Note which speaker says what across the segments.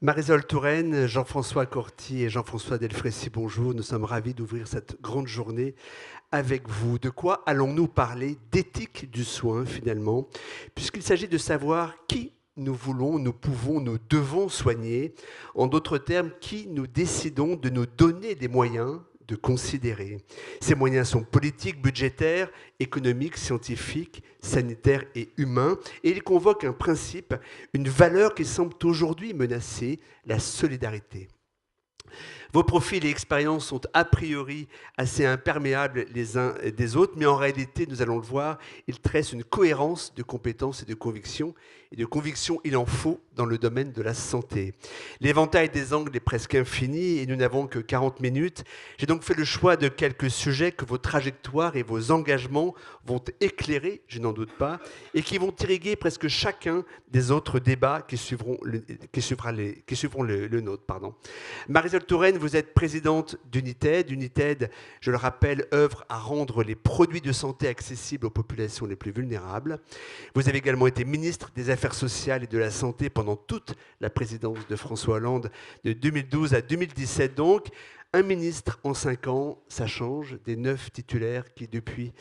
Speaker 1: Marisol Touraine, Jean-François Corti et Jean-François Delfrécy, bonjour. Nous sommes ravis d'ouvrir cette grande journée avec vous. De quoi allons-nous parler? D'éthique du soin, finalement, puisqu'il s'agit de savoir qui nous voulons, nous pouvons, nous devons soigner. En d'autres termes, qui nous décidons de nous donner des moyens de considérer. Ces moyens sont politiques, budgétaires, économiques, scientifiques, sanitaires et humains. Et ils convoquent un principe, une valeur qui semble aujourd'hui menacée, la solidarité. Vos profils et expériences sont a priori assez imperméables les uns des autres, mais en réalité, nous allons le voir, ils tressent une cohérence de compétences et de convictions. Et de convictions, il en faut dans le domaine de la santé. L'éventail des angles est presque infini et nous n'avons que 40 minutes. J'ai donc fait le choix de quelques sujets que vos trajectoires et vos engagements vont éclairer, je n'en doute pas, et qui vont irriguer presque chacun des autres débats qui suivront le nôtre. Marisol Touraine, vous êtes présidente d'United. United, je le rappelle, œuvre à rendre les produits de santé accessibles aux populations les plus vulnérables. Vous avez également été ministre des Affaires sociales et de la Santé pendant toute la présidence de François Hollande de 2012 à 2017 donc. Un ministre en 5 ans, ça change des 9 titulaires qui depuis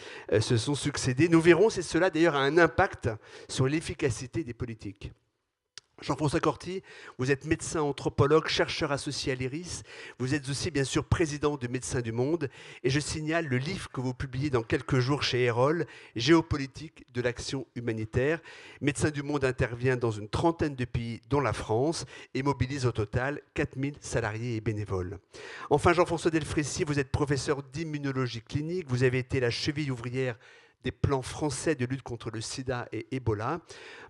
Speaker 1: se sont succédés. Nous verrons si cela d'ailleurs a un impact sur l'efficacité des politiques. Jean-François Corti, vous êtes médecin anthropologue, chercheur associé à l'IRIS. Vous êtes aussi bien sûr président de Médecins du Monde. Et je signale le livre que vous publiez dans quelques jours chez Erol, Géopolitique de l'action humanitaire. Médecins du Monde intervient dans une trentaine de pays, dont la France, et mobilise au total 4000 salariés et bénévoles. Enfin, Jean-François Delfrécy, vous êtes professeur d'immunologie clinique. Vous avez été la cheville ouvrière des plans français de lutte contre le sida et Ebola.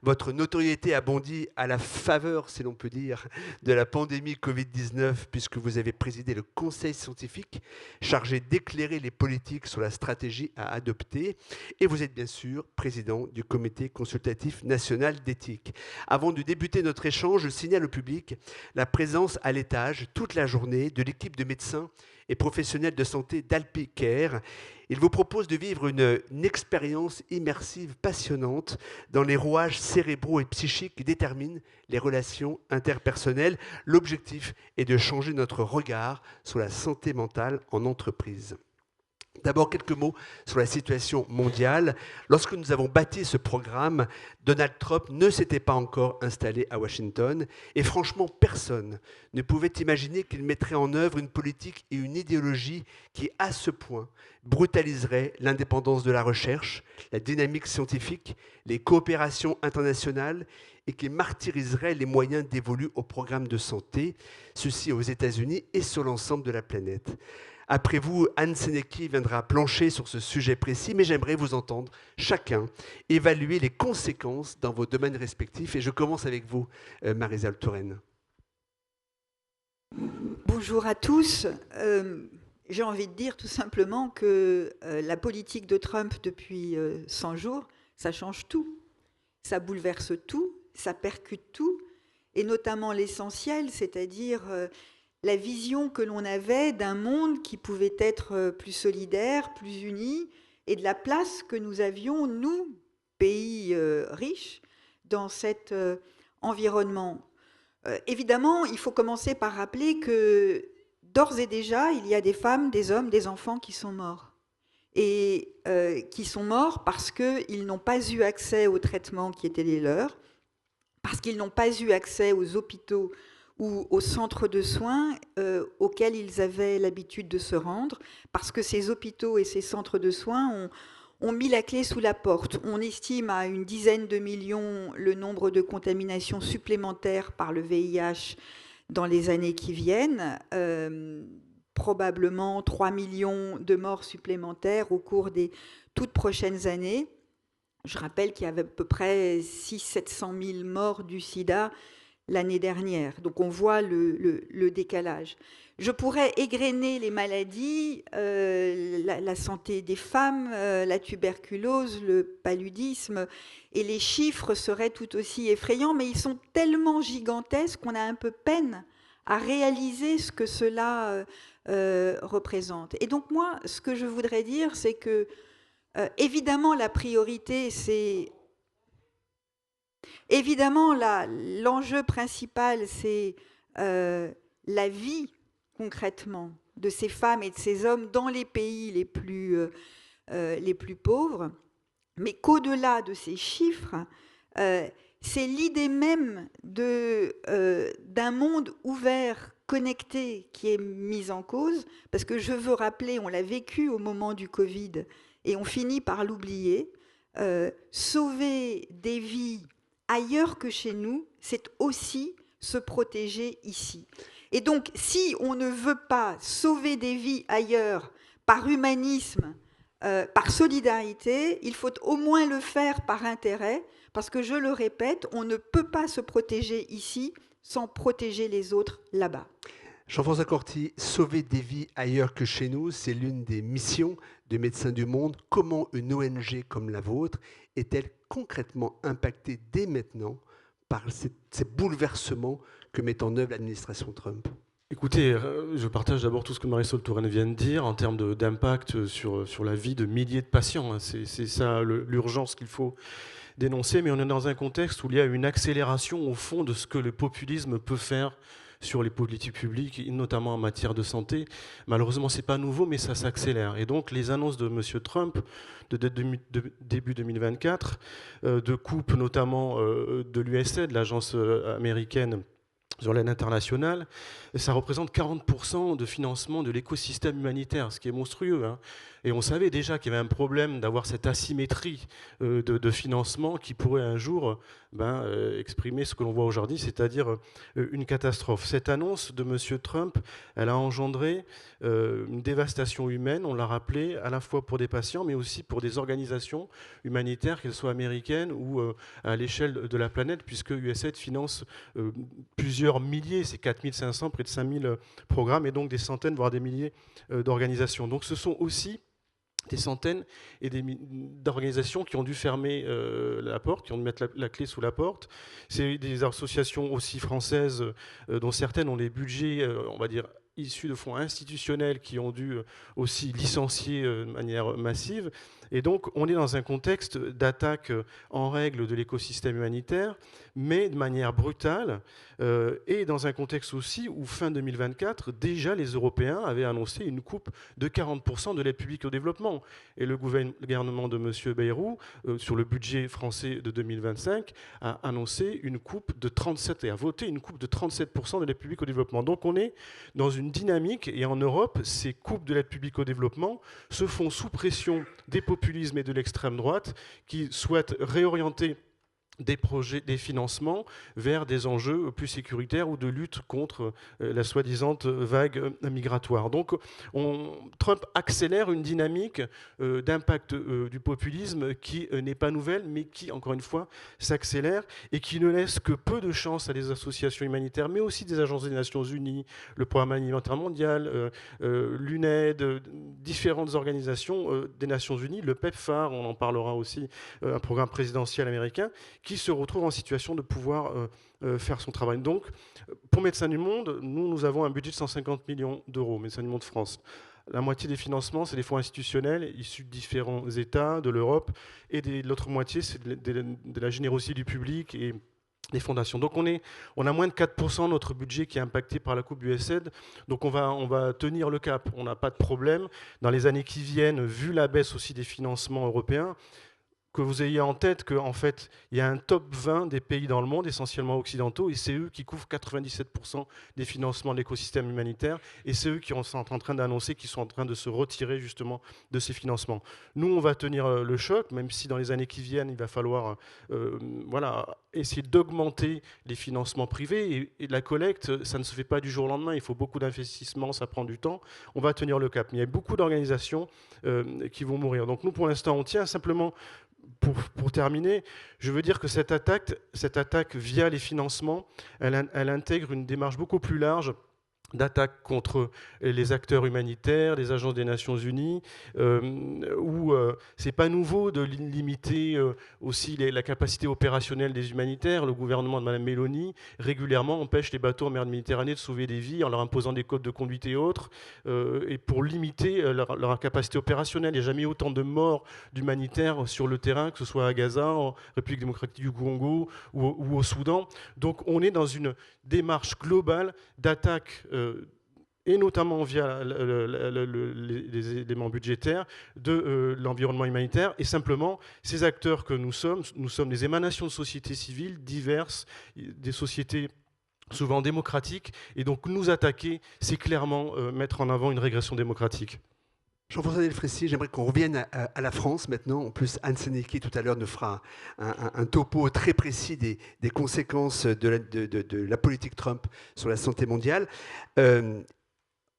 Speaker 1: Votre notoriété a bondi à la faveur, si l'on peut dire, de la pandémie Covid-19, puisque vous avez présidé le conseil scientifique chargé d'éclairer les politiques sur la stratégie à adopter. Et vous êtes bien sûr président du comité consultatif national d'éthique. Avant de débuter notre échange, je signale au public la présence à l'étage, toute la journée, de l'équipe de médecins et professionnels de santé d'Alpicare. Il vous propose de vivre une expérience immersive passionnante dans les rouages cérébraux et psychiques qui déterminent les relations interpersonnelles. L'objectif est de changer notre regard sur la santé mentale en entreprise. D'abord, quelques mots sur la situation mondiale. Lorsque nous avons bâti ce programme, Donald Trump ne s'était pas encore installé à Washington et franchement, personne ne pouvait imaginer qu'il mettrait en œuvre une politique et une idéologie qui, à ce point, brutaliserait l'indépendance de la recherche, la dynamique scientifique, les coopérations internationales et qui martyriserait les moyens dévolus au programme de santé, ceci aux États-Unis et sur l'ensemble de la planète. Après vous, Anne Sénéqui viendra plancher sur ce sujet précis, mais j'aimerais vous entendre chacun évaluer les conséquences dans vos domaines respectifs. Et je commence avec vous, Marisol Touraine.
Speaker 2: Bonjour à tous. J'ai envie de dire tout simplement que la politique de Trump depuis 100 jours, ça change tout. Ça bouleverse tout, ça percute tout, et notamment l'essentiel, c'est-à-dire la vision que l'on avait d'un monde qui pouvait être plus solidaire, plus uni, et de la place que nous avions, nous, pays riches, dans cet environnement. Évidemment, il faut commencer par rappeler que d'ores et déjà, il y a des femmes, des hommes, des enfants qui sont morts. Et qui sont morts parce qu'ils n'ont pas eu accès aux traitements qui étaient les leurs, parce qu'ils n'ont pas eu accès aux hôpitaux ou aux centres de soins auxquels ils avaient l'habitude de se rendre, parce que ces hôpitaux et ces centres de soins ont mis la clé sous la porte. On estime à une dizaine de millions le nombre de contaminations supplémentaires par le VIH dans les années qui viennent, probablement 3 millions de morts supplémentaires au cours des toutes prochaines années. Je rappelle qu'il y avait à peu près 600 000 700 000 morts du sida l'année dernière. Donc on voit le décalage. Je pourrais égrener les maladies, la santé des femmes, la tuberculose, le paludisme, et les chiffres seraient tout aussi effrayants, mais ils sont tellement gigantesques qu'on a un peu peine à réaliser ce que cela représente. Et donc moi, ce que je voudrais dire, c'est que évidemment la priorité, c'est... Évidemment, l'enjeu principal, c'est la vie concrètement de ces femmes et de ces hommes dans les pays les plus pauvres, mais qu'au-delà de ces chiffres, c'est l'idée même d'un monde ouvert, connecté, qui est mise en cause, parce que je veux rappeler, on l'a vécu au moment du Covid, et on finit par l'oublier, sauver des vies ailleurs que chez nous, c'est aussi se protéger ici. Et donc, si on ne veut pas sauver des vies ailleurs par humanisme, par solidarité, il faut au moins le faire par intérêt, parce que, je le répète, on ne peut pas se protéger ici sans protéger les autres là-bas.
Speaker 1: Jean-François Corti, sauver des vies ailleurs que chez nous, c'est l'une des missions de Médecins du Monde. Comment une ONG comme la vôtre est-elle concrètement impactée dès maintenant par ces bouleversements que met en œuvre l'administration Trump ?
Speaker 3: Écoutez, je partage d'abord tout ce que Marisol Touraine vient de dire en termes d'impact sur la vie de milliers de patients. C'est ça l'urgence qu'il faut dénoncer, mais on est dans un contexte où il y a une accélération au fond de ce que le populisme peut faire sur les politiques publiques, notamment en matière de santé. Malheureusement, ce n'est pas nouveau, mais ça s'accélère. Et donc, les annonces de M. Trump de début 2024, de coupe notamment de l'USAID, l'agence américaine sur l'aide internationale, ça représente 40% de financement de l'écosystème humanitaire, ce qui est monstrueux. Hein. Et on savait déjà qu'il y avait un problème d'avoir cette asymétrie de financement qui pourrait un jour exprimer ce que l'on voit aujourd'hui, c'est-à-dire une catastrophe. Cette annonce de M. Trump, elle a engendré une dévastation humaine, on l'a rappelé, à la fois pour des patients, mais aussi pour des organisations humanitaires, qu'elles soient américaines ou à l'échelle de la planète, puisque USAID finance plusieurs milliers, c'est 4500, près de 5000 programmes, et donc des centaines, voire des milliers d'organisations. Donc ce sont aussi des centaines et d'organisations qui ont dû fermer la porte, qui ont dû mettre la clé sous la porte. C'est des associations aussi françaises, dont certaines ont les budgets, on va dire, issus de fonds institutionnels qui ont dû aussi licencier de manière massive. Et donc, on est dans un contexte d'attaque en règle de l'écosystème humanitaire, mais de manière brutale, et dans un contexte aussi où, fin 2024, déjà les Européens avaient annoncé une coupe de 40% de l'aide publique au développement. Et le gouvernement de M. Bayrou, sur le budget français de 2025, a annoncé une coupe de 37%, et a voté une coupe de 37% de l'aide publique au développement. Donc on est dans une dynamique, et en Europe, ces coupes de l'aide publique au développement se font sous pression des populisme et de l'extrême droite qui souhaitent réorienter des projets, des financements vers des enjeux plus sécuritaires ou de lutte contre la soi-disant vague migratoire. Donc Trump accélère une dynamique d'impact du populisme qui n'est pas nouvelle, mais qui, encore une fois, s'accélère et qui ne laisse que peu de chance à des associations humanitaires, mais aussi des agences des Nations Unies, le Programme alimentaire mondial, l'UNAID, différentes organisations des Nations Unies, le PEPFAR, on en parlera aussi, un programme présidentiel américain, qui se retrouve en situation de pouvoir faire son travail. Donc, pour Médecins du Monde, nous avons un budget de 150 millions d'euros, Médecins du Monde France. La moitié des financements, c'est des fonds institutionnels issus de différents États, de l'Europe, et l'autre moitié, c'est de la générosité du public et des fondations. Donc on a moins de 4% de notre budget qui est impacté par la coupe USAID. Donc on va tenir le cap. On n'a pas de problème. Dans les années qui viennent, vu la baisse aussi des financements européens, que vous ayez en tête qu'en fait, il y a un top 20 des pays dans le monde, essentiellement occidentaux, et c'est eux qui couvrent 97% des financements de l'écosystème humanitaire, et c'est eux qui sont en train d'annoncer qu'ils sont en train de se retirer justement de ces financements. Nous, on va tenir le choc, même si dans les années qui viennent, il va falloir essayer d'augmenter les financements privés, et la collecte, ça ne se fait pas du jour au lendemain, il faut beaucoup d'investissements, ça prend du temps, on va tenir le cap. Mais il y a beaucoup d'organisations qui vont mourir. Donc nous, pour l'instant, on tient simplement. Pour terminer, je veux dire que cette attaque via les financements, elle intègre une démarche beaucoup plus large d'attaques contre les acteurs humanitaires, les agences des Nations Unies, où c'est pas nouveau de limiter aussi la capacité opérationnelle des humanitaires. Le gouvernement de Mme Meloni régulièrement empêche les bateaux en mer de Méditerranée de sauver des vies en leur imposant des codes de conduite et autres, et pour limiter leur capacité opérationnelle. Il n'y a jamais eu autant de morts d'humanitaires sur le terrain, que ce soit à Gaza, en République démocratique du Congo ou au Soudan. Donc on est dans une démarche globale d'attaque et notamment via les éléments budgétaires de l'environnement humanitaire. Et simplement, ces acteurs que nous sommes des émanations de sociétés civiles diverses, des sociétés souvent démocratiques. Et donc nous attaquer, c'est clairement mettre en avant une régression démocratique.
Speaker 1: Jean-François Delfraissy, j'aimerais qu'on revienne à la France maintenant. En plus, Anne Sénéqui, tout à l'heure, nous fera un topo très précis des conséquences de la politique Trump sur la santé mondiale.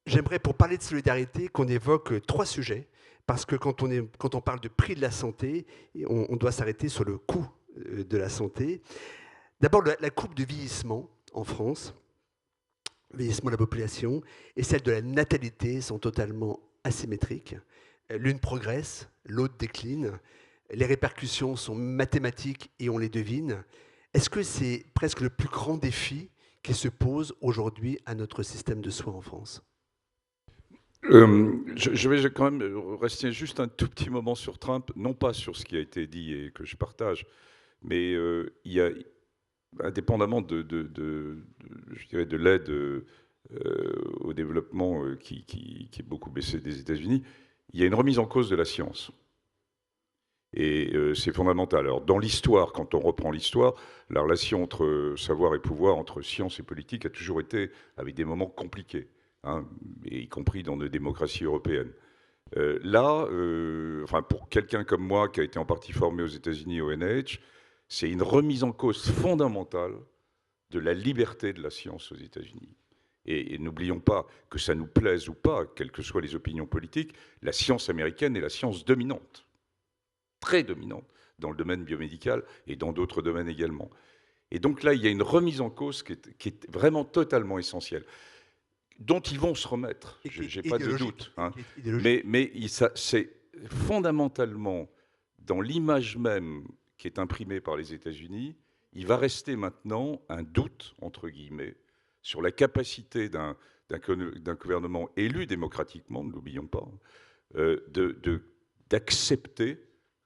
Speaker 1: J'aimerais, pour parler de solidarité, qu'on évoque 3 sujets, parce que quand on parle de prix de la santé, on doit s'arrêter sur le coût de la santé. D'abord, la courbe de vieillissement en France, le vieillissement de la population, et celle de la natalité sont totalement asymétriques. L'une progresse, l'autre décline. Les répercussions sont mathématiques et on les devine. Est-ce que c'est presque le plus grand défi qui se pose aujourd'hui à notre système de soins en France ?
Speaker 4: Je vais quand même rester juste un tout petit moment sur Trump, non pas sur ce qui a été dit et que je partage, mais il y a, indépendamment je dirais de l'aide au développement qui est beaucoup baissée des États-Unis, il y a une remise en cause de la science. Et c'est fondamental. Alors, dans l'histoire, quand on reprend l'histoire, la relation entre savoir et pouvoir, entre science et politique, a toujours été avec des moments compliqués. Et y compris dans nos démocraties européennes. Là, pour quelqu'un comme moi qui a été en partie formé aux États-Unis au NIH, c'est une remise en cause fondamentale de la liberté de la science aux États-Unis. Et n'oublions pas que ça nous plaise ou pas, quelles que soient les opinions politiques, la science américaine est la science dominante, très dominante, dans le domaine biomédical et dans d'autres domaines également. Et donc là, il y a une remise en cause qui est vraiment totalement essentielle, dont ils vont se remettre, je n'ai pas de doute. Mais c'est fondamentalement dans l'image même qui est imprimée par les États-Unis, il va rester maintenant un doute, entre guillemets, sur la capacité d'un gouvernement élu démocratiquement, ne l'oublions pas, d'accepter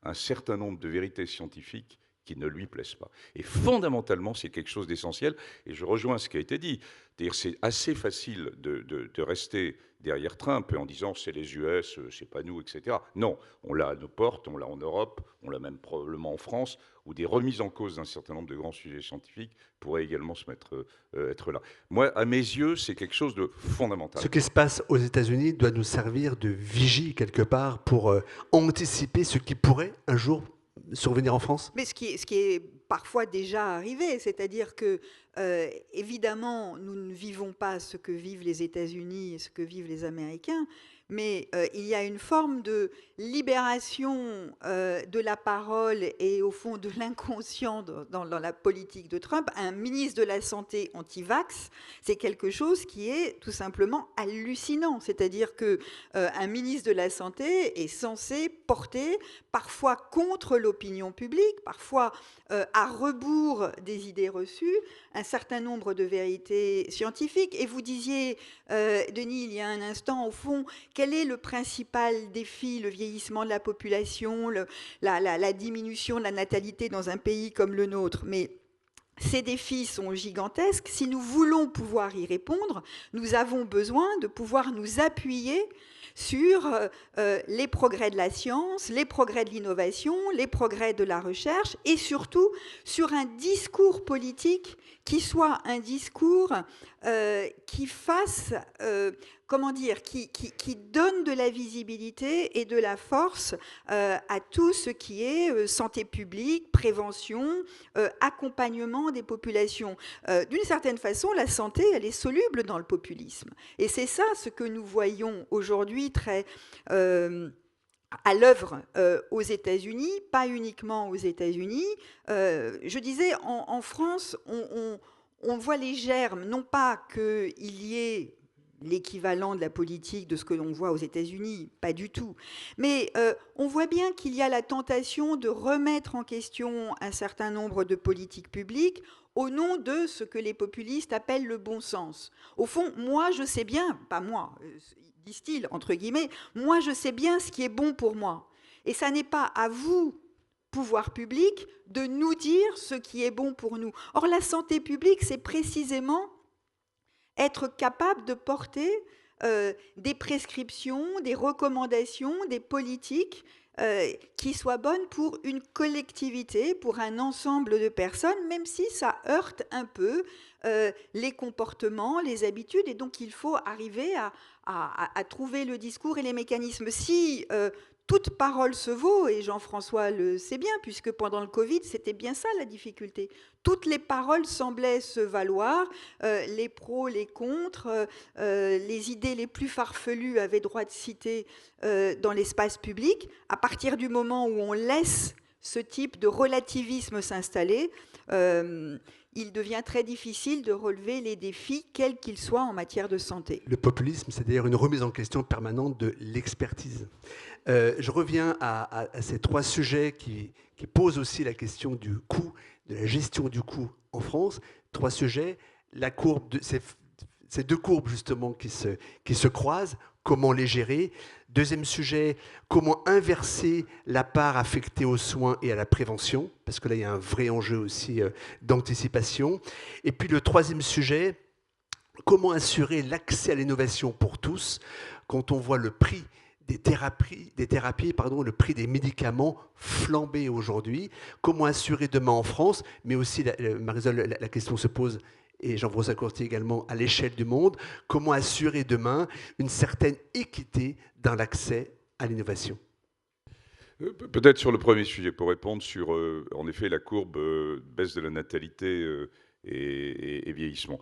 Speaker 4: un certain nombre de vérités scientifiques qui ne lui plaisent pas. Et fondamentalement, c'est quelque chose d'essentiel, et je rejoins ce qui a été dit. C'est-à-dire, c'est assez facile de rester derrière Trump en disant c'est les US, c'est pas nous, etc. Non, on l'a à nos portes, on l'a en Europe, on l'a même probablement en France, où des remises en cause d'un certain nombre de grands sujets scientifiques pourraient également être là. Moi, à mes yeux, c'est quelque chose de fondamental.
Speaker 1: Ce qui se passe aux États-Unis doit nous servir de vigie quelque part pour anticiper ce qui pourrait un jour survenir en France ?
Speaker 2: Mais ce qui est parfois déjà arrivé, c'est-à-dire que, évidemment, nous ne vivons pas ce que vivent les États-Unis et ce que vivent les Américains, mais il y a une forme de libération de la parole et au fond de l'inconscient dans la politique de Trump. Un ministre de la Santé anti-vax, c'est quelque chose qui est tout simplement hallucinant. C'est-à-dire qu'un ministre de la Santé est censé porter, parfois contre l'opinion publique, parfois à rebours des idées reçues, un certain nombre de vérités scientifiques. Et vous disiez, Denis, il y a un instant, au fond, quel est le principal défi, le vieillissement de la population, la diminution de la natalité dans un pays comme le nôtre ? Mais ces défis sont gigantesques. Si nous voulons pouvoir y répondre, nous avons besoin de pouvoir nous appuyer sur les progrès de la science, les progrès de l'innovation, les progrès de la recherche et surtout sur un discours politique qui soit un discours qui fasse, qui donne de la visibilité et de la force à tout ce qui est santé publique, prévention, accompagnement des populations. D'une certaine façon, la santé, elle est soluble dans le populisme. Et c'est ça ce que nous voyons aujourd'hui très à l'œuvre aux États-Unis, pas uniquement aux États-Unis. Je disais, en France, on voit les germes, non pas qu'il y ait l'équivalent de la politique de ce que l'on voit aux États-Unis, pas du tout. Mais on voit bien qu'il y a la tentation de remettre en question un certain nombre de politiques publiques au nom de ce que les populistes appellent le bon sens. Au fond, moi, je sais bien, pas moi, disent-ils, entre guillemets, moi, je sais bien ce qui est bon pour moi. Et ça n'est pas à vous, pouvoir public, de nous dire ce qui est bon pour nous. Or, la santé publique, c'est précisément être capable de porter des prescriptions, des recommandations, des politiques qui soient bonnes pour une collectivité, pour un ensemble de personnes, même si ça heurte un peu les comportements, les habitudes, et donc il faut arriver à trouver le discours et les mécanismes. Si toute parole se vaut, et Jean-François le sait bien, puisque pendant le Covid, c'était bien ça la difficulté. Toutes les paroles semblaient se valoir, les pros, les contre, les idées les plus farfelues avaient droit de citer dans l'espace public. À partir du moment où on laisse ce type de relativisme s'installer, il devient très difficile de relever les défis, quels qu'ils soient, en matière de santé.
Speaker 1: Le populisme, c'est d'ailleurs une remise en question permanente de l'expertise. Je reviens à ces trois sujets qui posent aussi la question du coût, de la gestion du coût en France. Trois sujets, la courbe ces deux courbes justement qui se croisent, comment les gérer. Deuxième sujet, comment inverser la part affectée aux soins et à la prévention, parce que là, il y a un vrai enjeu aussi d'anticipation. Et puis le troisième sujet, comment assurer l'accès à l'innovation pour tous quand on voit le prix des thérapies, le prix des médicaments flamber aujourd'hui. Comment assurer demain en France, mais aussi, Marisol, la question se pose, et Jean-François Courtier également, à l'échelle du monde, comment assurer demain une certaine équité dans l'accès à l'innovation?
Speaker 4: Peut-être sur le premier sujet, pour répondre sur, en effet, la courbe baisse de la natalité et vieillissement.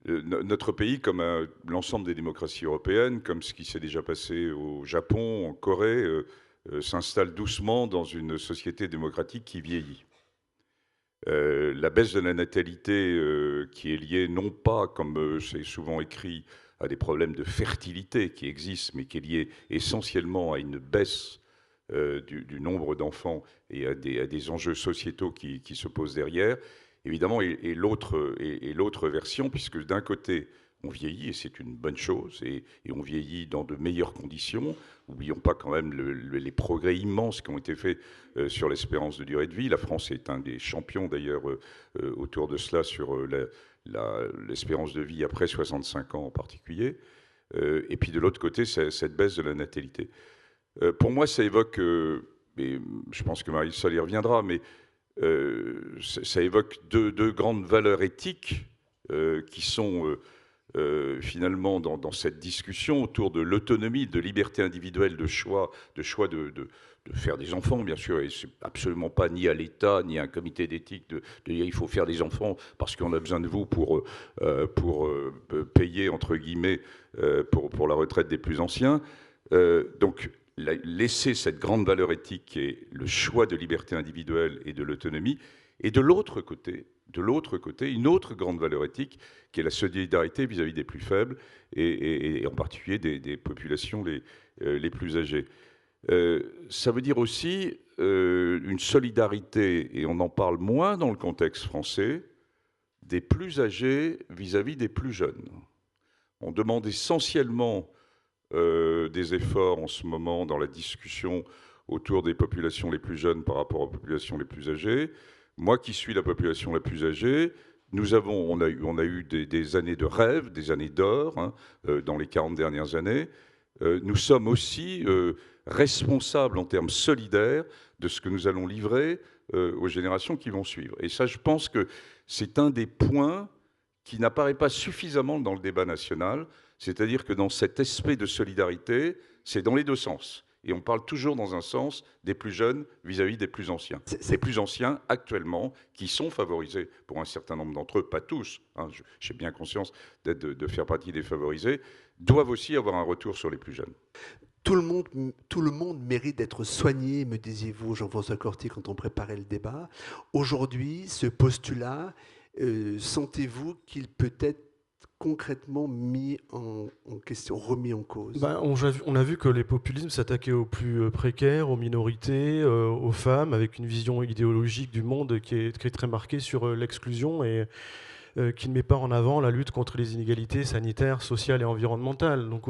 Speaker 4: Notre pays, comme l'ensemble des démocraties européennes, comme ce qui s'est déjà passé au Japon, en Corée, s'installe doucement dans une société démocratique qui vieillit. La baisse de la natalité qui est liée non pas, comme c'est souvent écrit, à des problèmes de fertilité qui existent, mais qui est liée essentiellement à une baisse du nombre d'enfants et à des enjeux sociétaux qui se posent derrière, évidemment, et l'autre version, puisque d'un côté, on vieillit, et c'est une bonne chose, et on vieillit dans de meilleures conditions. N'oublions pas quand même les progrès immenses qui ont été faits sur l'espérance de durée de vie. La France est un des champions, d'ailleurs, autour de cela, sur l'espérance de vie après 65 ans en particulier. Et puis de l'autre côté, cette baisse de la natalité. Pour moi, ça évoque, et je pense que Marisol y reviendra, mais ça évoque deux grandes valeurs éthiques qui sont finalement dans cette discussion autour de l'autonomie, de liberté individuelle, de choix de faire des enfants, bien sûr, et c'est absolument pas ni à l'État, ni à un comité d'éthique de dire il faut faire des enfants parce qu'on a besoin de vous pour payer, entre guillemets, pour la retraite des plus anciens. Donc, laisser cette grande valeur éthique qui est le choix de liberté individuelle et de l'autonomie, et de l'autre côté, une autre grande valeur éthique qui est la solidarité vis-à-vis des plus faibles et en particulier des populations les plus âgées. Ça veut dire aussi une solidarité, et on en parle moins dans le contexte français, des plus âgés vis-à-vis des plus jeunes. On demande essentiellement des efforts en ce moment dans la discussion autour des populations les plus jeunes par rapport aux populations les plus âgées. Moi qui suis la population la plus âgée, on a eu des années de rêve, des années d'or dans les 40 dernières années. Nous sommes aussi responsables en termes solidaires de ce que nous allons livrer aux générations qui vont suivre. Et ça, je pense que c'est un des points qui n'apparaît pas suffisamment dans le débat national, c'est-à-dire que dans cet aspect de solidarité, c'est dans les deux sens. Et on parle toujours dans un sens des plus jeunes vis-à-vis des plus anciens. Ces plus anciens, actuellement, qui sont favorisés pour un certain nombre d'entre eux, pas tous, j'ai bien conscience de faire partie des favorisés, doivent aussi avoir un retour sur les plus jeunes.
Speaker 1: Tout le monde mérite d'être soigné, me disiez-vous, Jean-François Courtier, quand on préparait le débat. Aujourd'hui, ce postulat, sentez-vous qu'il peut être concrètement mis en question, remis en cause?
Speaker 3: On a vu que les populismes s'attaquaient aux plus précaires, aux minorités, aux femmes, avec une vision idéologique du monde qui est très marquée sur l'exclusion et qui ne met pas en avant la lutte contre les inégalités sanitaires, sociales et environnementales. Donc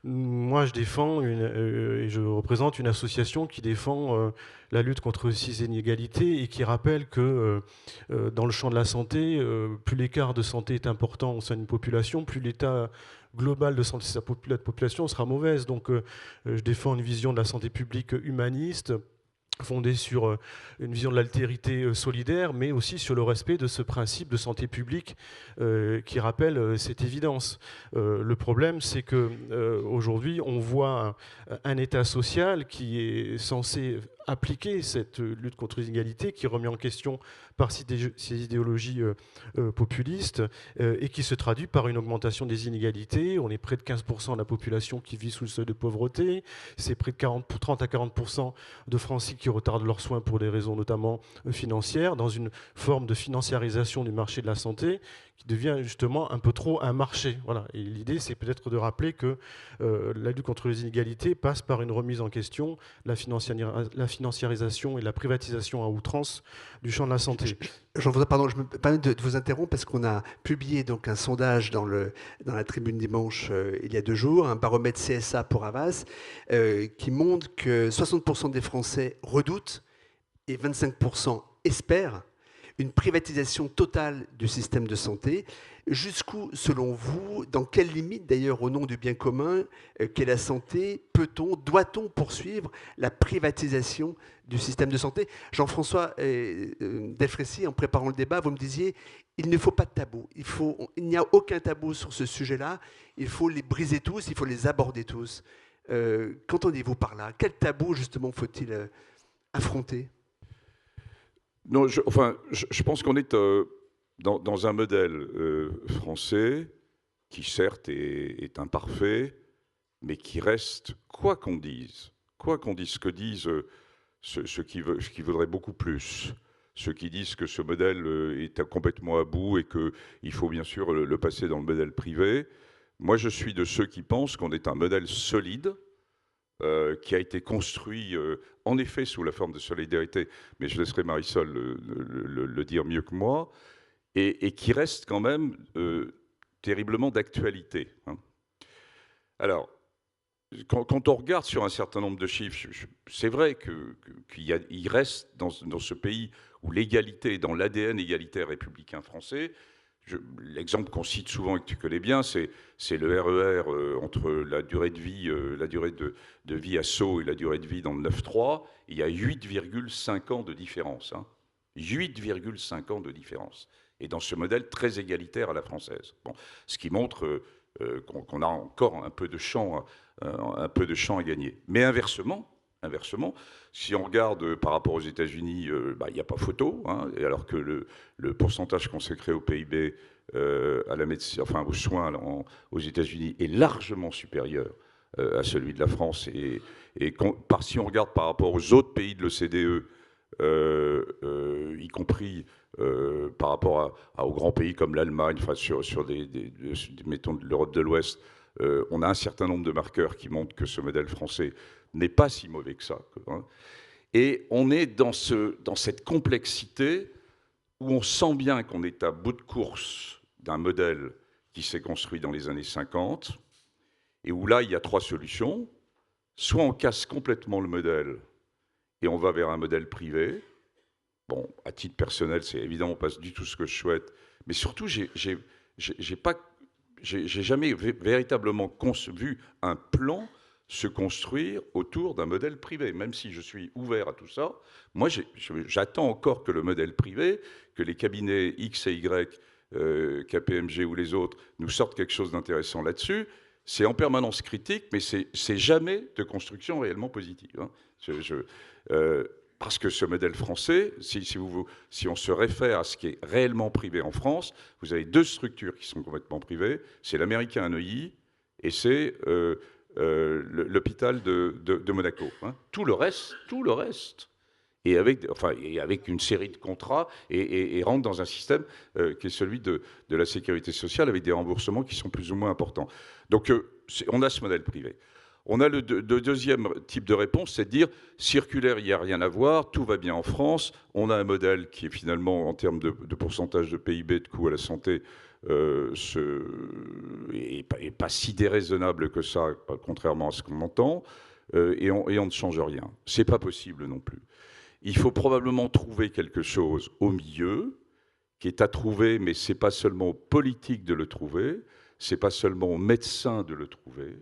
Speaker 3: moi je défends et je représente une association qui défend la lutte contre ces inégalités et qui rappelle que dans le champ de la santé, plus l'écart de santé est important au sein d'une population, plus l'état global de santé de la population sera mauvaise. Donc je défends une vision de la santé publique humaniste, fondée sur une vision de l'altérité solidaire, mais aussi sur le respect de ce principe de santé publique qui rappelle cette évidence. Le problème, c'est qu'aujourd'hui, on voit un État social qui est censé appliquer cette lutte contre les inégalités, qui est remis en question par ces idéologies populistes et qui se traduit par une augmentation des inégalités. On est près de 15% de la population qui vit sous le seuil de pauvreté. C'est près de 30 à 40% de Français qui retardent leurs soins pour des raisons notamment financières, dans une forme de financiarisation du marché de la santé qui devient justement un peu trop un marché. Voilà. Et l'idée, c'est peut-être de rappeler que la lutte contre les inégalités passe par une remise en question, la financiarisation et la privatisation à outrance du champ de la santé.
Speaker 1: Pardon, je me permets de vous interrompre parce qu'on a publié donc un sondage dans la Tribune Dimanche il y a 2 jours, un baromètre CSA pour Havas, qui montre que 60% des Français redoutent et 25% espèrent une privatisation totale du système de santé. Jusqu'où, selon vous, dans quelles limites, d'ailleurs, au nom du bien commun qu'est la santé, doit-on poursuivre la privatisation du système de santé? Jean-François Delfraissy, en préparant le débat, vous me disiez, il ne faut pas de tabou. Il n'y a aucun tabou sur ce sujet-là. Il faut les briser tous, il faut les aborder tous. Qu'entendez-vous par là? Quel tabou, justement, faut-il affronter?
Speaker 4: Non, je pense qu'on est dans un modèle français qui, certes, est imparfait, mais qui reste, quoi qu'on dise, ce que disent ceux qui voudraient beaucoup plus, ceux qui disent que ce modèle est complètement à bout et qu'il faut bien sûr le passer dans le modèle privé. Moi, je suis de ceux qui pensent qu'on est un modèle solide, qui a été construit en effet sous la forme de solidarité, mais je laisserai Marisol le dire mieux que moi, et qui reste quand même terriblement d'actualité. Hein. Alors, quand on regarde sur un certain nombre de chiffres, c'est vrai qu'il reste dans ce pays où l'égalité est dans l'ADN égalitaire républicain français. L'exemple qu'on cite souvent et que tu connais bien, c'est le RER entre la durée de vie, de vie à Sceaux et la durée de vie dans le 9-3. Il y a 8,5 ans de différence. Hein. 8,5 ans de différence. Et dans ce modèle très égalitaire à la française. Bon, ce qui montre qu'on a encore un peu de champ à gagner. Mais inversement, si on regarde par rapport aux États-Unis, il n'y a pas photo, hein, alors que le pourcentage consacré au PIB, à la médecine, enfin aux soins aux États-Unis est largement supérieur à celui de la France. Si on regarde par rapport aux autres pays de l'OCDE, y compris par rapport aux grands pays comme l'Allemagne, enfin sur mettons de l'Europe de l'Ouest, on a un certain nombre de marqueurs qui montrent que ce modèle français n'est pas si mauvais que ça. Hein. Et on est dans cette complexité où on sent bien qu'on est à bout de course d'un modèle qui s'est construit dans les années 50, et où là, il y a 3 solutions. Soit on casse complètement le modèle et on va vers un modèle privé. Bon, à titre personnel, c'est évidemment pas du tout ce que je souhaite, mais surtout, j'ai jamais véritablement vu un plan se construire autour d'un modèle privé, même si je suis ouvert à tout ça. Moi, j'attends encore que le modèle privé, que les cabinets X et Y, KPMG ou les autres, nous sortent quelque chose d'intéressant là-dessus. C'est en permanence critique, mais c'est jamais de construction réellement positive. Hein. Parce que ce modèle français, si on se réfère à ce qui est réellement privé en France, vous avez 2 structures qui sont complètement privées. C'est l'américain à Neuilly et c'est l'hôpital de Monaco. Hein. Tout le reste et avec une série de contrats, et rentre dans un système qui est celui de la sécurité sociale, avec des remboursements qui sont plus ou moins importants. Donc on a ce modèle privé. On a le deuxième type de réponse, c'est de dire circulaire, il n'y a rien à voir, tout va bien en France, on a un modèle qui est finalement, en termes de pourcentage de PIB, de coût à la santé, et pas si déraisonnable que ça, contrairement à ce qu'on entend, et on ne change rien. C'est pas possible non plus. Il faut probablement trouver quelque chose au milieu, qui est à trouver, mais c'est pas seulement aux politiques de le trouver, c'est pas seulement aux médecins de le trouver,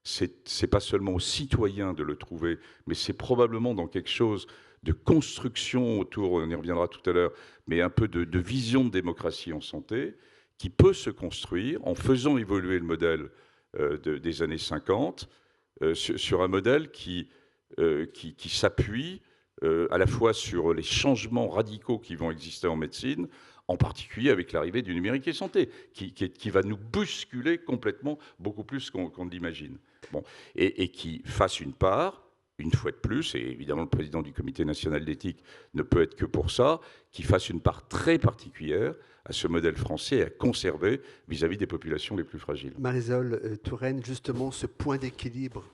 Speaker 4: c'est pas seulement aux citoyens de le trouver, mais c'est probablement dans quelque chose de construction autour, on y reviendra tout à l'heure, mais un peu de vision de démocratie en santé, qui peut se construire en faisant évoluer le modèle des années 50, sur un modèle qui s'appuie à la fois sur les changements radicaux qui vont exister en médecine, en particulier avec l'arrivée du numérique et santé, qui va nous bousculer complètement, beaucoup plus qu'on ne l'imagine. Bon. Et qui fasse une part, une fois de plus, et évidemment le président du comité national d'éthique ne peut être que pour ça, qui fasse une part très particulière à ce modèle français à conserver vis-à-vis des populations les plus fragiles.
Speaker 1: Marisol Touraine, justement, ce point d'équilibre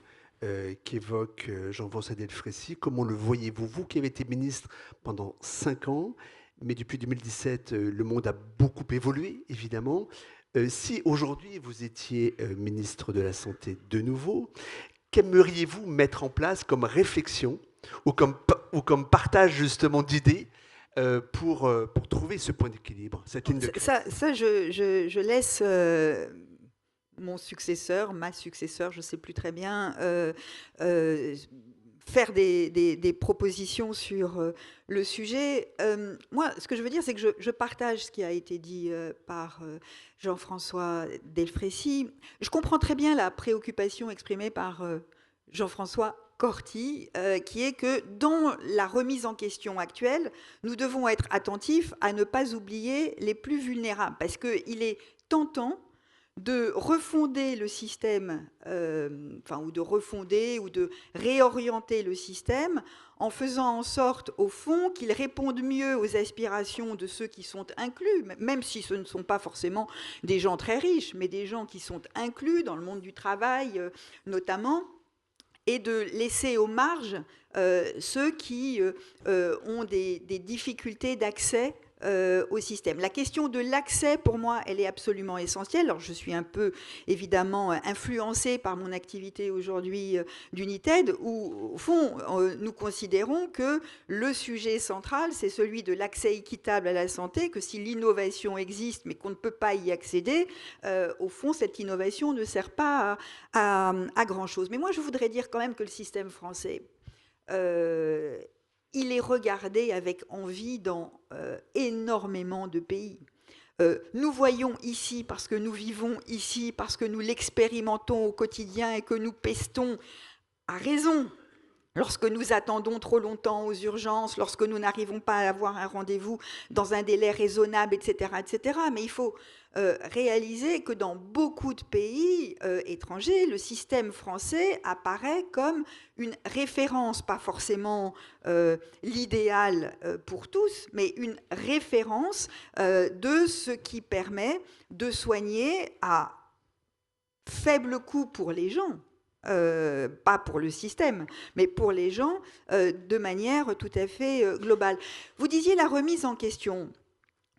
Speaker 1: qu'évoque Jean-François Delfraissy, comment le voyez-vous? Vous qui avez été ministre pendant 5 ans, mais depuis 2017, le monde a beaucoup évolué, évidemment. Si aujourd'hui vous étiez ministre de la Santé de nouveau, qu'aimeriez-vous mettre en place comme réflexion ou comme partage justement d'idées pour trouver ce point d'équilibre, cette ligne de crête?
Speaker 2: Ça, je laisse mon successeur, ma successeur, je ne sais plus très bien, faire des propositions sur le sujet. Moi, ce que je veux dire, c'est que je partage ce qui a été dit par Jean-François Delfraissy. Je comprends très bien la préoccupation exprimée par Jean-François Corti, qui est que dans la remise en question actuelle, nous devons être attentifs à ne pas oublier les plus vulnérables, parce qu'il est tentant de refonder le système, ou de refonder ou de réorienter le système en faisant en sorte, au fond, qu'il réponde mieux aux aspirations de ceux qui sont inclus, même si ce ne sont pas forcément des gens très riches, mais des gens qui sont inclus dans le monde du travail, notamment, et de laisser aux marges ceux qui ont des difficultés d'accès au système. La question de l'accès, pour moi, elle est absolument essentielle. Alors, je suis un peu, évidemment, influencée par mon activité aujourd'hui d'United, où, au fond, nous considérons que le sujet central, c'est celui de l'accès équitable à la santé, que si l'innovation existe, mais qu'on ne peut pas y accéder, au fond, cette innovation ne sert pas à grand-chose. Mais moi, je voudrais dire quand même que le système français, il est regardé avec envie dans énormément de pays. Nous voyons ici, parce que nous vivons ici, parce que nous l'expérimentons au quotidien et que nous pestons à raison, lorsque nous attendons trop longtemps aux urgences, lorsque nous n'arrivons pas à avoir un rendez-vous dans un délai raisonnable, etc., etc. Mais il faut réaliser que dans beaucoup de pays étrangers, le système français apparaît comme une référence, pas forcément l'idéal pour tous, mais une référence de ce qui permet de soigner à faible coût pour les gens, pas pour le système, mais pour les gens, de manière tout à fait globale. Vous disiez la remise en question.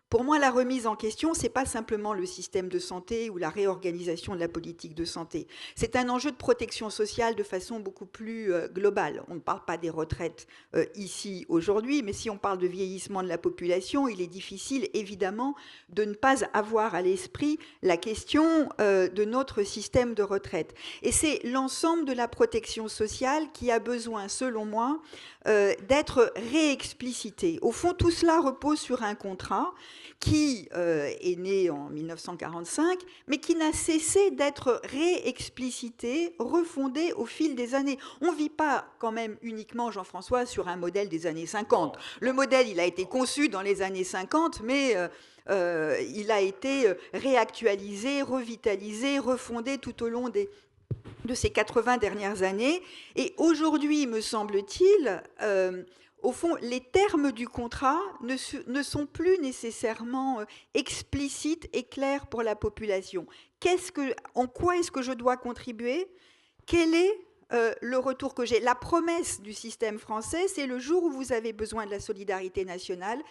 Speaker 2: Pour moi, la remise en question, ce n'est pas simplement le système de santé ou la réorganisation de la politique de santé. C'est un enjeu de protection sociale de façon beaucoup plus globale. On ne parle pas des retraites ici, aujourd'hui, mais si on parle de vieillissement de la population, il est difficile, évidemment, de ne pas avoir à l'esprit la question de notre système de retraite. Et c'est l'ensemble de la protection sociale qui a besoin, selon moi, d'être réexplicité. Au fond, tout cela repose sur un contrat qui est né en 1945, mais qui n'a cessé d'être réexplicité, refondé au fil des années. On ne vit pas quand même uniquement, Jean-François, sur un modèle des années 50. Le modèle, il a été conçu dans les années 50, mais il a été réactualisé, revitalisé, refondé tout au long de ces 80 dernières années. Et aujourd'hui, me semble-t-il, au fond, les termes du contrat ne sont plus nécessairement explicites et clairs pour la population. En quoi est-ce que je dois contribuer? Quel est le retour que j'ai? La promesse du système français, c'est le jour où vous avez besoin de la solidarité nationale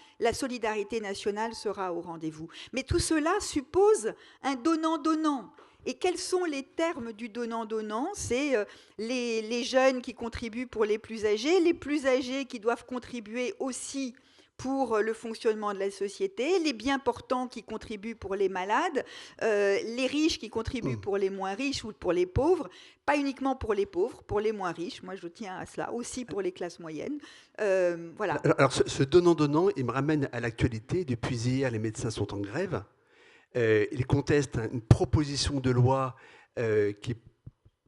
Speaker 2: sera au rendez-vous. Mais tout cela suppose un donnant-donnant. Et quels sont les termes du donnant-donnant? C'est les jeunes qui contribuent pour les plus âgés qui doivent contribuer aussi pour le fonctionnement de la société, les bien portants qui contribuent pour les malades, les riches qui contribuent pour les moins riches ou pour les pauvres, pas uniquement pour les pauvres, pour les moins riches, moi je tiens à cela, aussi pour les classes moyennes. Voilà.
Speaker 1: Alors ce donnant-donnant, il me ramène à l'actualité. Depuis hier, les médecins sont en grève. Ils contestent une proposition de loi qui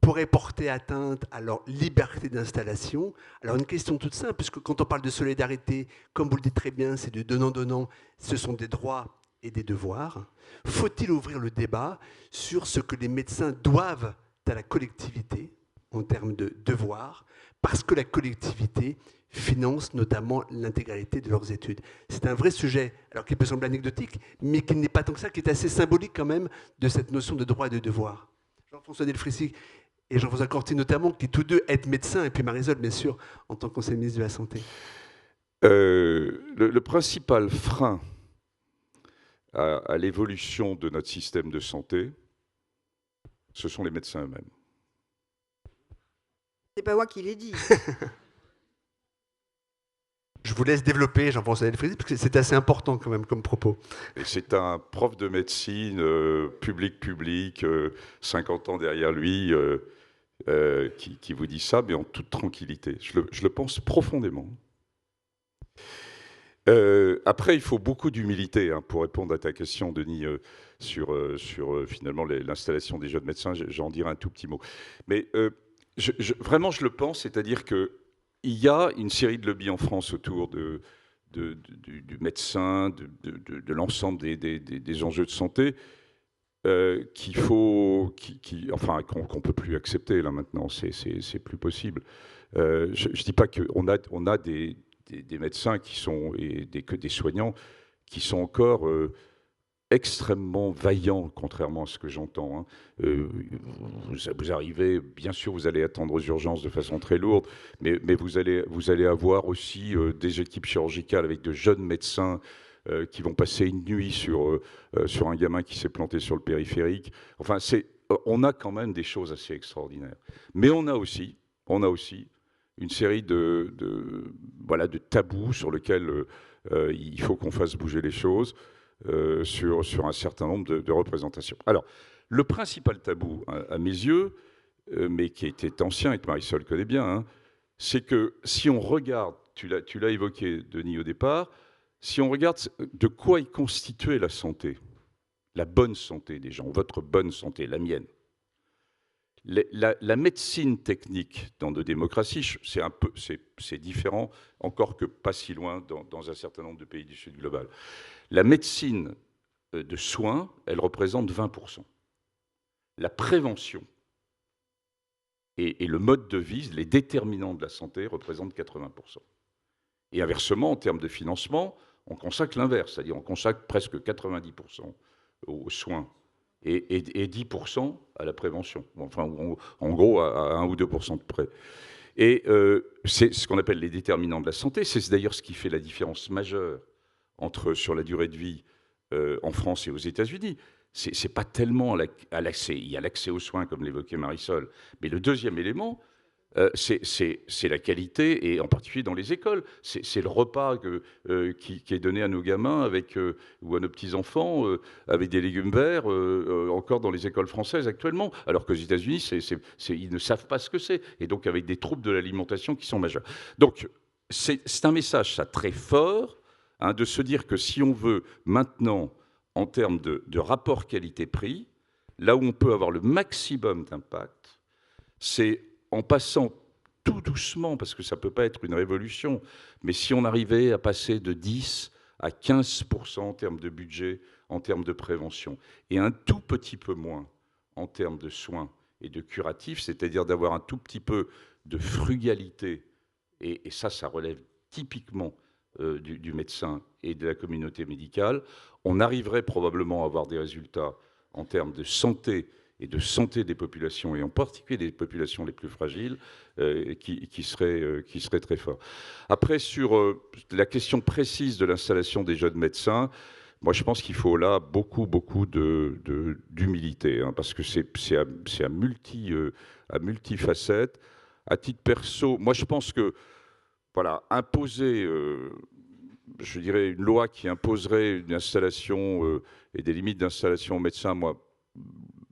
Speaker 1: pourrait porter atteinte à leur liberté d'installation. Alors une question toute simple, puisque quand on parle de solidarité, comme vous le dites très bien, c'est du donnant-donnant, ce sont des droits et des devoirs. Faut-il ouvrir le débat sur ce que les médecins doivent à la collectivité en termes de devoirs, parce que la collectivité finance notamment l'intégralité de leurs études. C'est un vrai sujet, alors qui peut sembler anecdotique, mais qui n'est pas tant que ça, qui est assez symbolique quand même de cette notion de droit et de devoir. Jean-François Delfrécy et Jean-François Corti notamment, qui tous deux êtes médecins, et puis Marisol, bien sûr, en tant qu'ancien ministre de la Santé.
Speaker 4: Le principal frein à l'évolution de notre système de santé, ce sont les médecins eux-mêmes.
Speaker 2: C'est pas moi qui l'ai dit.
Speaker 1: Je vous laisse développer, Jean-François Delfrécy, parce que c'est assez important quand même comme propos.
Speaker 4: Et c'est un prof de médecine, public, 50 ans derrière lui, qui vous dit ça, mais en toute tranquillité. Je le pense profondément. Après, il faut beaucoup d'humilité pour répondre à ta question, Denis, sur finalement l'installation des jeunes médecins. J'en dirai un tout petit mot. Mais vraiment, je le pense, c'est-à-dire qu'il y a une série de lobbies en France autour du médecin, de l'ensemble des enjeux de santé qu'on ne peut plus accepter là maintenant. C'est plus possible. Je ne dis pas qu'on a des médecins qui sont, et des soignants qui sont encore extrêmement vaillants, contrairement à ce que j'entends. Vous arrivez, bien sûr, vous allez attendre aux urgences de façon très lourde, mais vous allez avoir aussi des équipes chirurgicales avec de jeunes médecins qui vont passer une nuit sur un gamin qui s'est planté sur le périphérique. Enfin, on a quand même des choses assez extraordinaires. Mais on a aussi une série de tabous sur lesquels il faut qu'on fasse bouger les choses sur un certain nombre de représentations. Alors, le principal tabou, à mes yeux, mais qui était ancien et que Marisol connaît bien, c'est que si on regarde, tu l'as évoqué, Denis, au départ, si on regarde de quoi est constituée la santé, la bonne santé des gens, votre bonne santé, la mienne, la médecine technique dans nos démocraties, c'est différent, encore que pas si loin dans un certain nombre de pays du Sud global. La médecine de soins, elle représente 20%. La prévention et le mode de vie, les déterminants de la santé, représentent 80%. Et inversement, en termes de financement, on consacre l'inverse, c'est-à-dire on consacre presque 90% aux soins et 10% à la prévention. Enfin, en gros, à 1 ou 2% de près. Et c'est ce qu'on appelle les déterminants de la santé. C'est d'ailleurs ce qui fait la différence majeure sur la durée de vie en France et aux États-Unis. C'est pas tellement à l'accès. Il y a l'accès aux soins, comme l'évoquait Marisol. Mais le deuxième élément, c'est la qualité, et en particulier dans les écoles. C'est le repas qui est donné à nos gamins ou à nos petits-enfants avec des légumes verts, encore dans les écoles françaises actuellement, alors qu'aux États-Unis, ils ne savent pas ce que c'est, et donc avec des troubles de l'alimentation qui sont majeurs. Donc, c'est un message, ça, très fort, de se dire que si on veut maintenant, en termes de rapport qualité-prix, là où on peut avoir le maximum d'impact, c'est en passant tout doucement, parce que ça ne peut pas être une révolution, mais si on arrivait à passer de 10 à 15% en termes de budget, en termes de prévention, et un tout petit peu moins en termes de soins et de curatifs, c'est-à-dire d'avoir un tout petit peu de frugalité, et ça relève typiquement du médecin et de la communauté médicale, on arriverait probablement à avoir des résultats en termes de santé et de santé des populations, et en particulier des populations les plus fragiles, qui seraient très forts. Après, sur la question précise de l'installation des jeunes médecins, moi, je pense qu'il faut là beaucoup d'humilité, hein, parce que c'est à multifacettes. À titre perso, moi, je pense que voilà, imposer, je dirais, une loi qui imposerait une installation et des limites d'installation aux médecins, moi,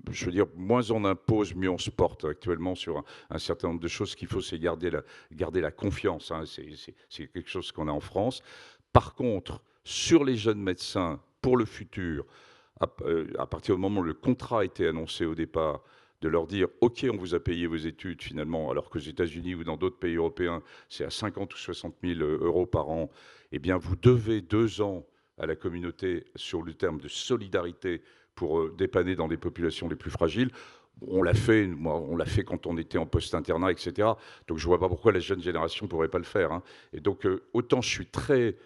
Speaker 4: je veux dire, moins on impose, mieux on se porte actuellement sur un certain nombre de choses. Ce qu'il faut, c'est garder la confiance, hein. C'est quelque chose qu'on a en France. Par contre, sur les jeunes médecins, pour le futur, à partir du moment où le contrat a été annoncé au départ, de leur dire « Ok, on vous a payé vos études finalement, alors qu'aux États-Unis ou dans d'autres pays européens, c'est à 50 ou 60 000 euros par an, eh bien vous devez 2 ans à la communauté sur le terme de solidarité pour dépanner dans les populations les plus fragiles ». On l'a fait, on l'a fait quand on était en post-internat, etc. Donc je ne vois pas pourquoi la jeune génération ne pourrait pas le faire, hein. Et donc autant je suis très...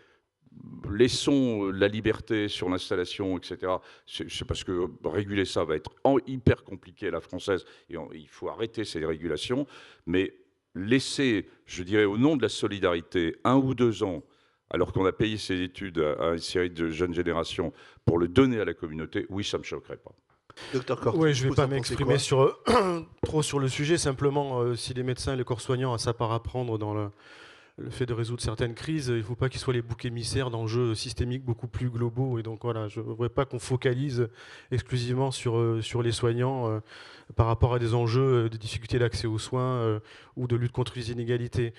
Speaker 4: Laissons la liberté sur l'installation, etc. C'est parce que réguler ça va être hyper compliqué à la française, et il faut arrêter ces régulations. Mais laisser, je dirais, au nom de la solidarité, 1 ou 2 ans, alors qu'on a payé ses études à une série de jeunes générations, pour le donner à la communauté, oui, ça ne me choquerait pas.
Speaker 1: Docteur Corti,
Speaker 3: oui, je ne vais pas m'exprimer trop sur le sujet. Simplement, si les médecins et les corps soignants ont sa part à prendre dans le fait de résoudre certaines crises, il ne faut pas qu'ils soient les boucs émissaires d'enjeux systémiques beaucoup plus globaux. Et donc voilà, je ne voudrais pas qu'on focalise exclusivement sur les soignants par rapport à des enjeux de difficulté d'accès aux soins ou de lutte contre les inégalités.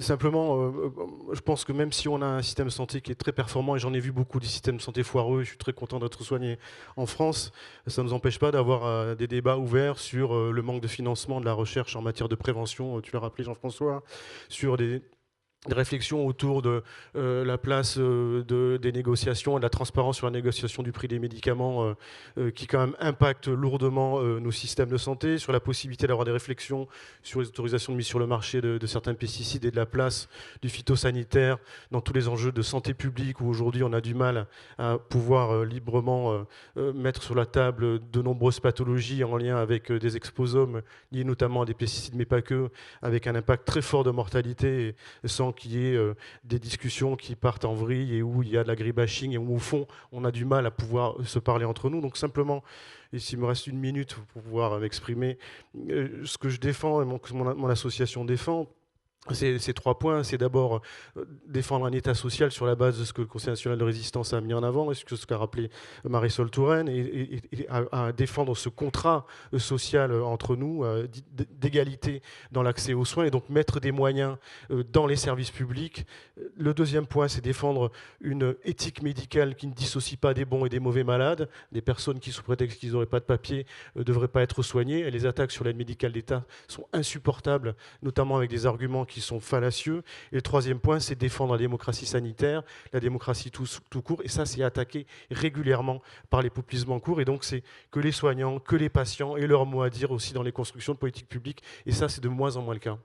Speaker 3: Simplement, je pense que même si on a un système de santé qui est très performant, et j'en ai vu beaucoup des systèmes de santé foireux, je suis très content d'être soigné en France, ça ne nous empêche pas d'avoir des débats ouverts sur le manque de financement de la recherche en matière de prévention, tu l'as rappelé Jean-François, sur des réflexions autour de la place des négociations et de la transparence sur la négociation du prix des médicaments qui quand même impactent lourdement nos systèmes de santé, sur la possibilité d'avoir des réflexions sur les autorisations de mise sur le marché de certains pesticides et de la place du phytosanitaire dans tous les enjeux de santé publique où aujourd'hui on a du mal à pouvoir librement mettre sur la table de nombreuses pathologies en lien avec des exposomes liés notamment à des pesticides mais pas que, avec un impact très fort de mortalité sans qu'il y ait des discussions qui partent en vrille et où il y a de l'agribashing et où au fond on a du mal à pouvoir se parler entre nous. Donc simplement, et s'il me reste 1 minute pour pouvoir m'exprimer, ce que je défends et mon association défend, c'est 3 points. C'est d'abord défendre un État social sur la base de ce que le Conseil national de résistance a mis en avant, et ce qu'a rappelé Marisol Touraine, et à défendre ce contrat social entre nous, d'égalité dans l'accès aux soins, et donc mettre des moyens dans les services publics. Le deuxième point, c'est défendre une éthique médicale qui ne dissocie pas des bons et des mauvais malades. Des personnes qui, sous prétexte qu'ils n'auraient pas de papier, ne devraient pas être soignées. Et les attaques sur l'aide médicale d'État sont insupportables, notamment avec des arguments qui sont fallacieux. Et le troisième point, c'est défendre la démocratie sanitaire, la démocratie tout court. Et ça, c'est attaqué régulièrement par les populismes en cours. Et donc, c'est que les soignants, que les patients aient leur mot à dire aussi dans les constructions de politiques publiques. Et ça, c'est de moins en moins le cas.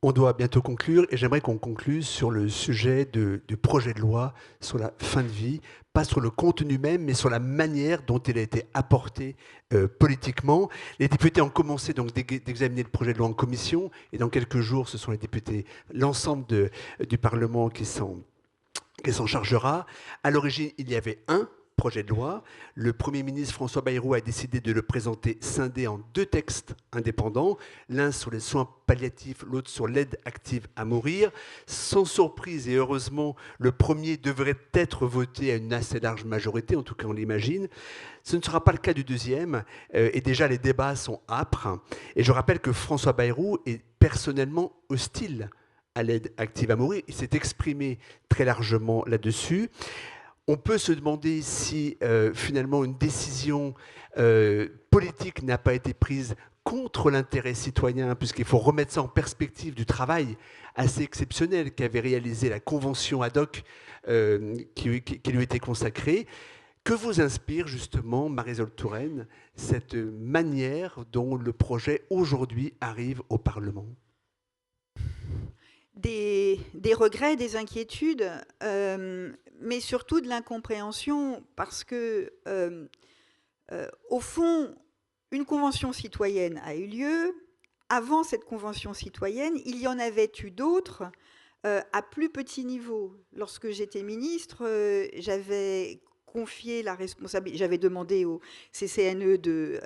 Speaker 1: On doit bientôt conclure et j'aimerais qu'on conclue sur le sujet du projet de loi sur la fin de vie, pas sur le contenu même, mais sur la manière dont il a été apporté politiquement. Les députés ont commencé donc d'examiner le projet de loi en commission et dans quelques jours, ce sont les députés, l'ensemble du Parlement qui s'en chargera. À l'origine, il y avait un projet de loi. Le Premier ministre François Bayrou a décidé de le présenter scindé en 2 textes indépendants, l'un sur les soins palliatifs, l'autre sur l'aide active à mourir. Sans surprise et heureusement, le premier devrait être voté à une assez large majorité, en tout cas on l'imagine. Ce ne sera pas le cas du deuxième, et déjà les débats sont âpres. Et je rappelle que François Bayrou est personnellement hostile à l'aide active à mourir. Il s'est exprimé très largement là-dessus. On peut se demander si finalement une décision politique n'a pas été prise contre l'intérêt citoyen, puisqu'il faut remettre ça en perspective du travail assez exceptionnel qu'avait réalisé la convention ad hoc qui lui était consacrée. Que vous inspire justement, Marisol Touraine, cette manière dont le projet aujourd'hui arrive au Parlement ?
Speaker 2: des regrets, des inquiétudes, mais surtout de l'incompréhension, parce que, au fond, une convention citoyenne a eu lieu. Avant cette convention citoyenne, il y en avait eu d'autres à plus petit niveau. Lorsque j'étais ministre, j'avais confié la responsabilité, j'avais demandé au CCNE de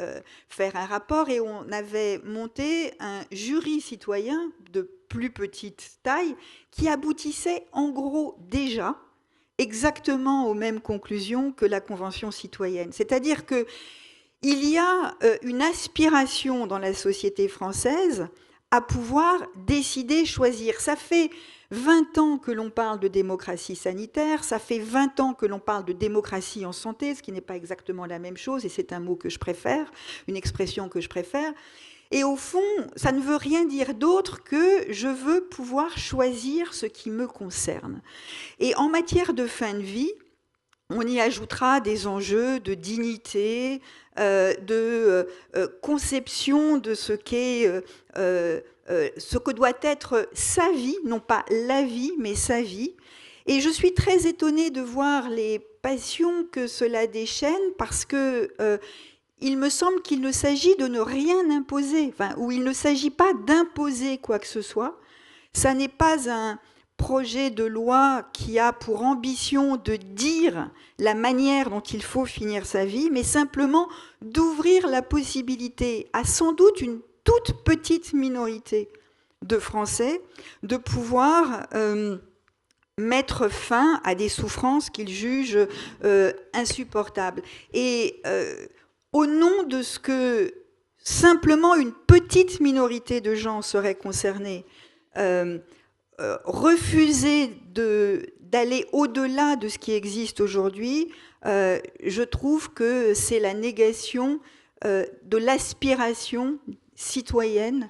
Speaker 2: faire un rapport et on avait monté un jury citoyen de plus petite taille qui aboutissait en gros déjà exactement aux mêmes conclusions que la Convention citoyenne. C'est-à-dire qu'il y a une aspiration dans la société française à pouvoir décider, choisir. Ça fait 20 ans que l'on parle de démocratie sanitaire, ça fait 20 ans que l'on parle de démocratie en santé, ce qui n'est pas exactement la même chose, et c'est un mot que je préfère, une expression que je préfère. Et au fond, ça ne veut rien dire d'autre que je veux pouvoir choisir ce qui me concerne. Et en matière de fin de vie, on y ajoutera des enjeux de dignité, de conception de ce qu'est, ce que doit être sa vie, non pas la vie, mais sa vie. Et je suis très étonnée de voir les passions que cela déchaîne, parce que il me semble qu'il ne s'agit de ne rien imposer, ou il ne s'agit pas d'imposer quoi que ce soit. Ça n'est pas un projet de loi qui a pour ambition de dire la manière dont il faut finir sa vie, mais simplement d'ouvrir la possibilité à sans doute une toute petite minorité de Français de pouvoir mettre fin à des souffrances qu'ils jugent insupportables. Et au nom de ce que simplement une petite minorité de gens serait concernée, refuser d'aller au-delà de ce qui existe aujourd'hui, je trouve que c'est la négation de l'aspiration citoyenne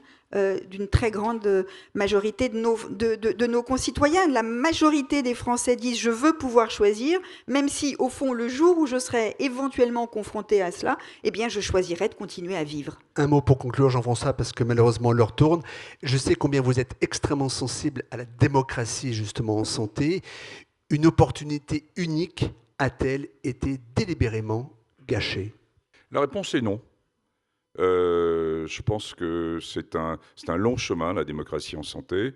Speaker 2: d'une très grande majorité de nos concitoyens. La majorité des Français disent « je veux pouvoir choisir », même si, au fond, le jour où je serai éventuellement confronté à cela, eh bien, je choisirai de continuer à vivre.
Speaker 1: Un mot pour conclure, Jean-François, parce que malheureusement l'heure tourne. Je sais combien vous êtes extrêmement sensible à la démocratie, justement, en santé. Une opportunité unique a-t-elle été délibérément gâchée?
Speaker 4: La réponse est non. Je pense que c'est un long chemin, la démocratie en santé.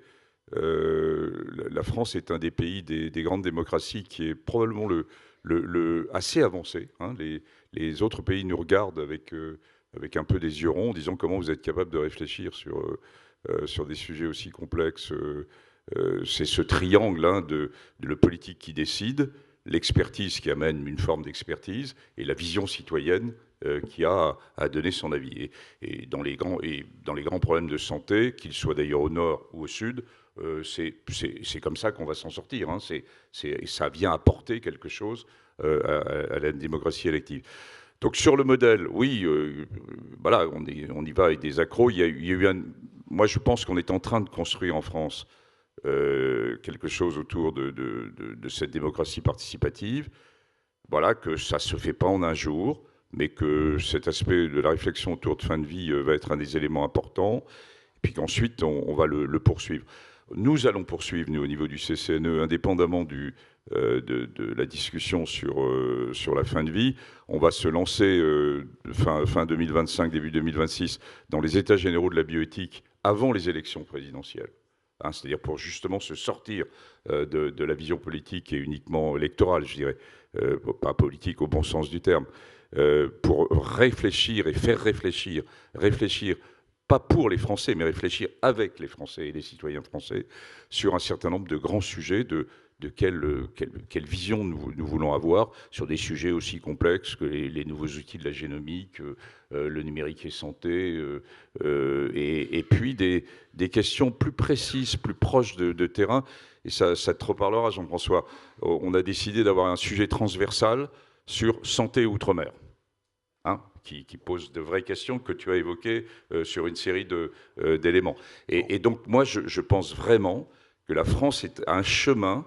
Speaker 4: La France est un des pays des grandes démocraties qui est probablement assez avancé. Hein. Les autres pays nous regardent avec un peu des yeux ronds, en disant comment vous êtes capable de réfléchir sur des sujets aussi complexes. C'est ce triangle de le politique qui décide, l'expertise qui amène une forme d'expertise et la vision citoyenne qui a à donner son avis. Et dans les grands problèmes de santé, qu'ils soient d'ailleurs au nord ou au sud, c'est comme ça qu'on va s'en sortir. Hein. Ça vient apporter quelque chose à la démocratie élective. Donc sur le modèle, oui, voilà, on y va avec des accros. Moi, je pense qu'on est en train de construire en France quelque chose autour de cette démocratie participative. Voilà, que ça ne se fait pas en un jour, mais que cet aspect de la réflexion autour de fin de vie va être un des éléments importants, et puis qu'ensuite on va le poursuivre. Nous allons poursuivre, nous, au niveau du CCNE, indépendamment de la discussion sur la fin de vie. On va se lancer fin 2025, début 2026, dans les états généraux de la bioéthique avant les élections présidentielles. Hein, c'est-à-dire pour justement se sortir de la vision politique et uniquement électorale, je dirais, pas politique au bon sens du terme, pour réfléchir et faire réfléchir pas pour les Français, mais réfléchir avec les Français et les citoyens français sur un certain nombre de grands sujets de quelle vision nous voulons avoir sur des sujets aussi complexes que les nouveaux outils de la génomique, le numérique et santé, et puis des questions plus précises, plus proches de terrain. Et ça te reparlera, Jean-François. On a décidé d'avoir un sujet transversal sur santé outre-mer. Hein, qui pose de vraies questions que tu as évoquées sur une série d'éléments. Et donc, moi, je pense vraiment que la France est à un chemin,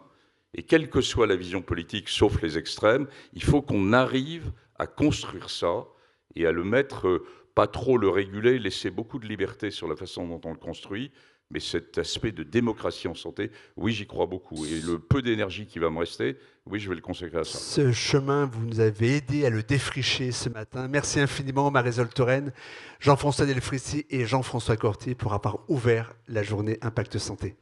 Speaker 4: et quelle que soit la vision politique, sauf les extrêmes, il faut qu'on arrive à construire ça et à le mettre pas trop le réguler, laisser beaucoup de liberté sur la façon dont on le construit. Mais cet aspect de démocratie en santé, oui, j'y crois beaucoup. Et le peu d'énergie qui va me rester, oui, je vais le consacrer à ça.
Speaker 1: Ce chemin, vous nous avez aidé à le défricher ce matin. Merci infiniment, Marisol Touraine, Jean-François Delfrissi et Jean-François Cortier pour avoir ouvert la journée Impact Santé.